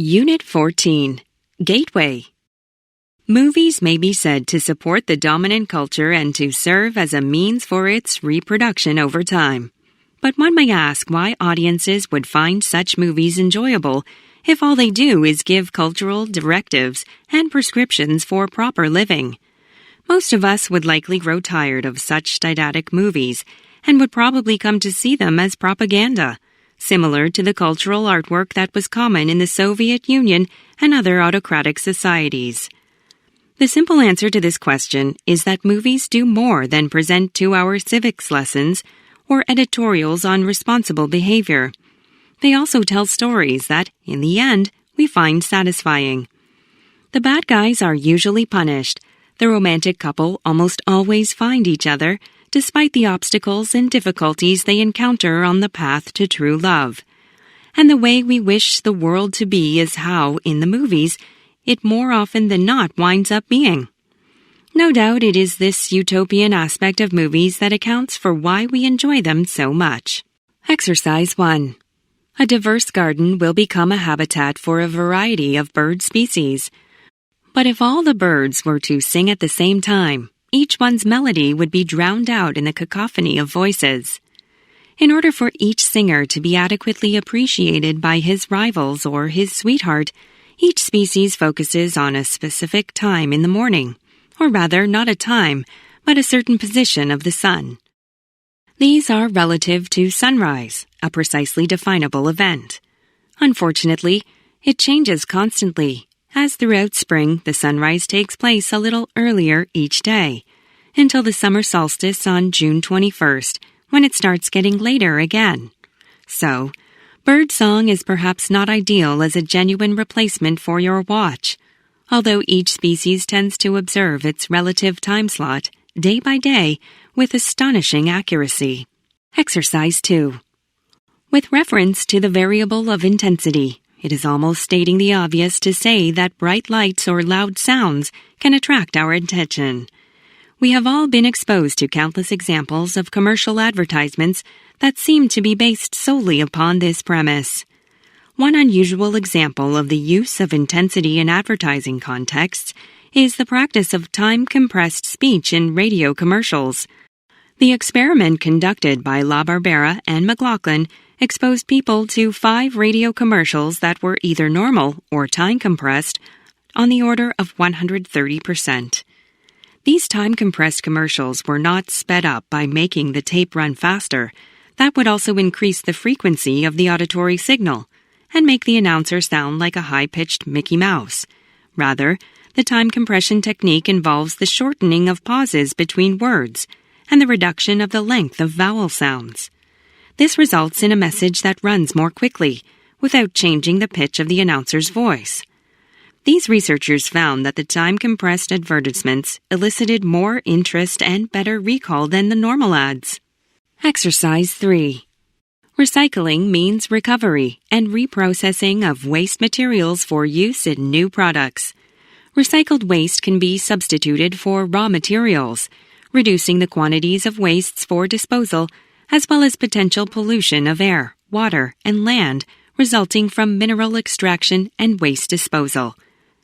Unit 14. Gateway. Movies may be said to support the dominant culture and to serve as a means for its reproduction over time. But one may ask why audiences would find such movies enjoyable if all they do is give cultural directives and prescriptions for proper living. Most of us would likely grow tired of such didactic movies and would probably come to see them as propaganda, similar to the cultural artwork that was common in the Soviet Union and other autocratic societies. The simple answer to this question is that movies do more than present 2-hour civics lessons or editorials on responsible behavior. They also tell stories that, in the end, we find satisfying. The bad guys are usually punished. The romantic couple almost always find each other, despite the obstacles and difficulties they encounter on the path to true love. And the way we wish the world to be is how, in the movies, it more often than not winds up being. No doubt it is this utopian aspect of movies that accounts for why we enjoy them so much. Exercise 1. A diverse garden will become a habitat for a variety of bird species. But if all the birds were to sing at the same time, each one's melody would be drowned out in the cacophony of voices. In order for each singer to be adequately appreciated by his rivals or his sweetheart, each species focuses on a specific time in the morning, or rather not a time, but a certain position of the sun. These are relative to sunrise, a precisely definable event. Unfortunately, it changes constantly, as throughout spring the sunrise takes place a little earlier each day, until the summer solstice on June 21st, when it starts getting later again. So, bird song is perhaps not ideal as a genuine replacement for your watch, although each species tends to observe its relative time slot, day by day, with astonishing accuracy. Exercise 2. With reference to the variable of intensity, it is almost stating the obvious to say that bright lights or loud sounds can attract our attention. We have all been exposed to countless examples of commercial advertisements that seem to be based solely upon this premise. One unusual example of the use of intensity in advertising contexts is the practice of time-compressed speech in radio commercials. The experiment conducted by LaBarbera and McLaughlin exposed people to 5 radio commercials that were either normal or time-compressed on the order of 130%. These time-compressed commercials were not sped up by making the tape run faster. That would also increase the frequency of the auditory signal and make the announcer sound like a high-pitched Mickey Mouse. Rather, the time compression technique involves the shortening of pauses between words and the reduction of the length of vowel sounds. This results in a message that runs more quickly, without changing the pitch of the announcer's voice. These researchers found that the time-compressed advertisements elicited more interest and better recall than the normal ads. Exercise 3. Recycling means recovery and reprocessing of waste materials for use in new products. Recycled waste can be substituted for raw materials, reducing the quantities of wastes for disposal, as well as potential pollution of air, water, and land resulting from mineral extraction and waste disposal.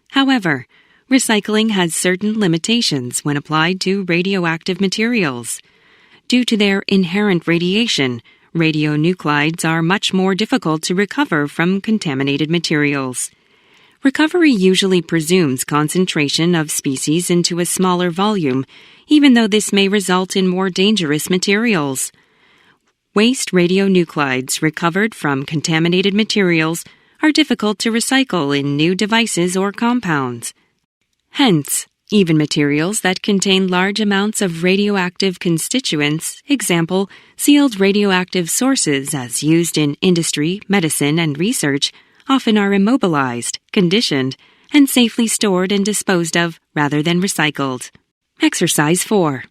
However, recycling has certain limitations when applied to radioactive materials. Due to their inherent radiation, radionuclides are much more difficult to recover from contaminated materials. Recovery usually presumes concentration of species into a smaller volume, even though this may result in more dangerous materials. Waste radionuclides recovered from contaminated materials are difficult to recycle in new devices or compounds. Hence, even materials that contain large amounts of radioactive constituents, example, sealed radioactive sources as used in industry, medicine, and research, often are immobilized, conditioned, and safely stored and disposed of rather than recycled. Exercise 4.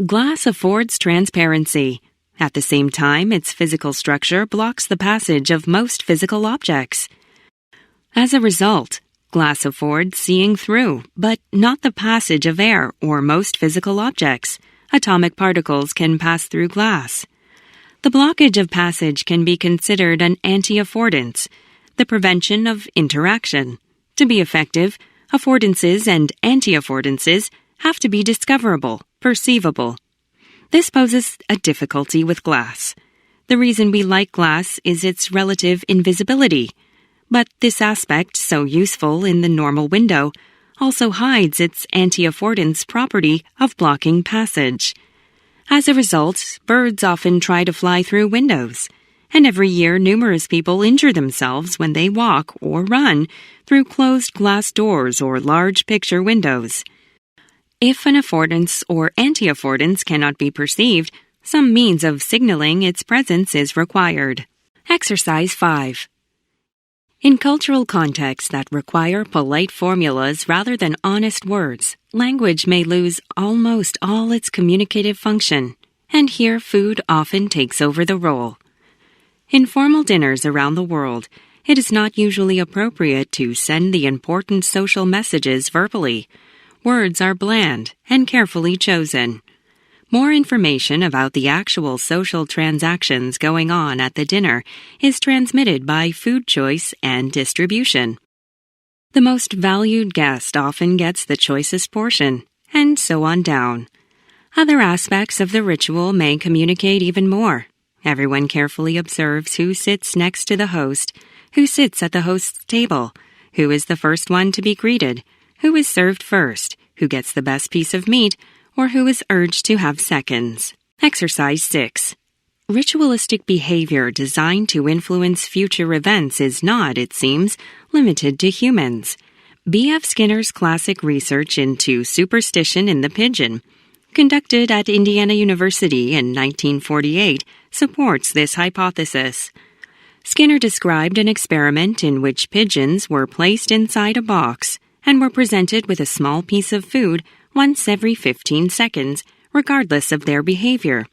Glass affords transparency. At the same time, its physical structure blocks the passage of most physical objects. As a result, glass affords seeing through, but not the passage of air or most physical objects. Atomic particles can pass through glass. The blockage of passage can be considered an anti-affordance. the prevention of interaction. To be effective, affordances and anti-affordances have to be discoverable, perceivable. This poses a difficulty with glass. The reason we like glass is its relative invisibility, but this aspect, so useful in the normal window, also hides its anti-affordance property of blocking passage. As a result, birds often try to fly through windows, and every year numerous people injure themselves when they walk or run through closed glass doors or large picture windows. If an affordance or anti-affordance cannot be perceived, some means of signaling its presence is required. Exercise 5. In cultural contexts that require polite formulas rather than honest words, language may lose almost all its communicative function, and here food often takes over the role. In formal dinners around the world, it is not usually appropriate to send the important social messages verbally. Words are bland and carefully chosen. More information about the actual social transactions going on at the dinner is transmitted by food choice and distribution. The most valued guest often gets the choicest portion, and so on down. Other aspects of the ritual may communicate even more. Everyone carefully observes who sits next to the host, who sits at the host's table, who is the first one to be greeted, who is served first, who gets the best piece of meat, or who is urged to have seconds. Exercise 6. Ritualistic behavior designed to influence future events is not, it seems, limited to humans. B.F. Skinner's classic research into superstition in the pigeon, conducted at Indiana University in 1948, supports this hypothesis. Skinner described an experiment in which pigeons were placed inside a box and were presented with a small piece of food once every 15 seconds, regardless of their behavior.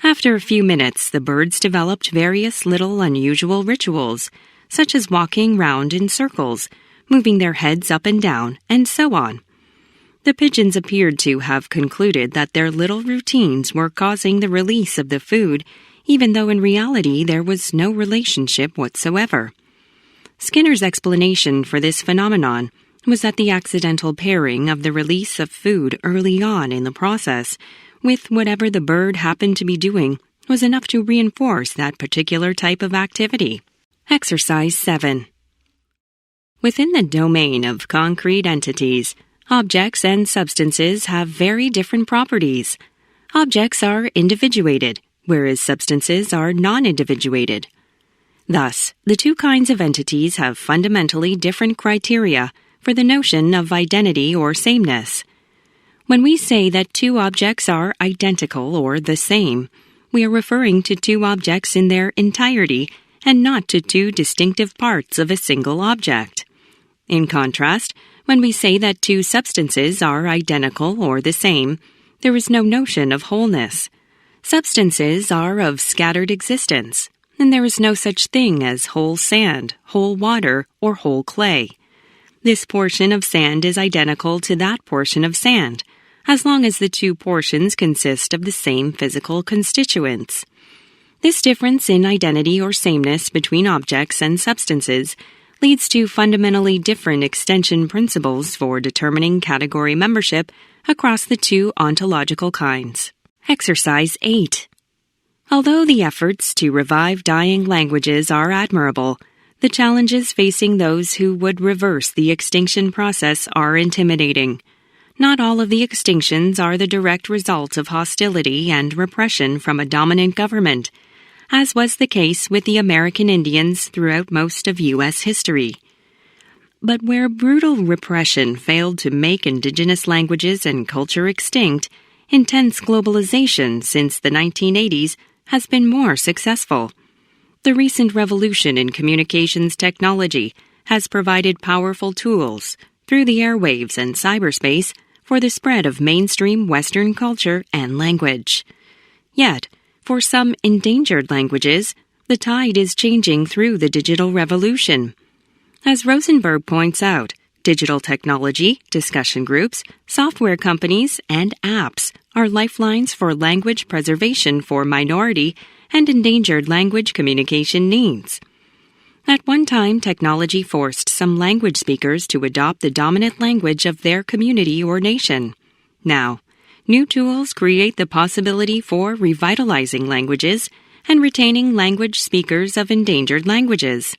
After a few minutes, the birds developed various little unusual rituals, such as walking round in circles, moving their heads up and down, and so on. The pigeons appeared to have concluded that their little routines were causing the release of the food, even though in reality there was no relationship whatsoever. Skinner's explanation for this phenomenon was that the accidental pairing of the release of food early on in the process with whatever the bird happened to be doing was enough to reinforce that particular type of activity. Exercise 7. Within the domain of concrete entities, objects and substances have very different properties. Objects are individuated, whereas substances are non-individuated. Thus, the two kinds of entities have fundamentally different criteria for the notion of identity or sameness. When we say that two objects are identical or the same, we are referring to two objects in their entirety and not to two distinctive parts of a single object. In contrast, when we say that two substances are identical or the same, there is no notion of wholeness. Substances are of scattered existence, and there is no such thing as whole sand, whole water, or whole clay. This portion of sand is identical to that portion of sand, as long as the two portions consist of the same physical constituents. This difference in identity or sameness between objects and substances leads to fundamentally different extension principles for determining category membership across the two ontological kinds. Exercise 8. Although the efforts to revive dying languages are admirable, the challenges facing those who would reverse the extinction process are intimidating. Not all of the extinctions are the direct result of hostility and repression from a dominant government, as was the case with the American Indians throughout most of U.S. history. But where brutal repression failed to make indigenous languages and culture extinct, intense globalization since the 1980s has been more successful. The recent revolution in communications technology has provided powerful tools, through the airwaves and cyberspace, for the spread of mainstream Western culture and language. Yet, for some endangered languages, the tide is changing through the digital revolution. As Rosenberg points out, digital technology, discussion groups, software companies, and apps are lifelines for language preservation for minority and endangered language communication needs. At one time, technology forced some language speakers to adopt the dominant language of their community or nation. Now, new tools create the possibility for revitalizing languages and retaining language speakers of endangered languages.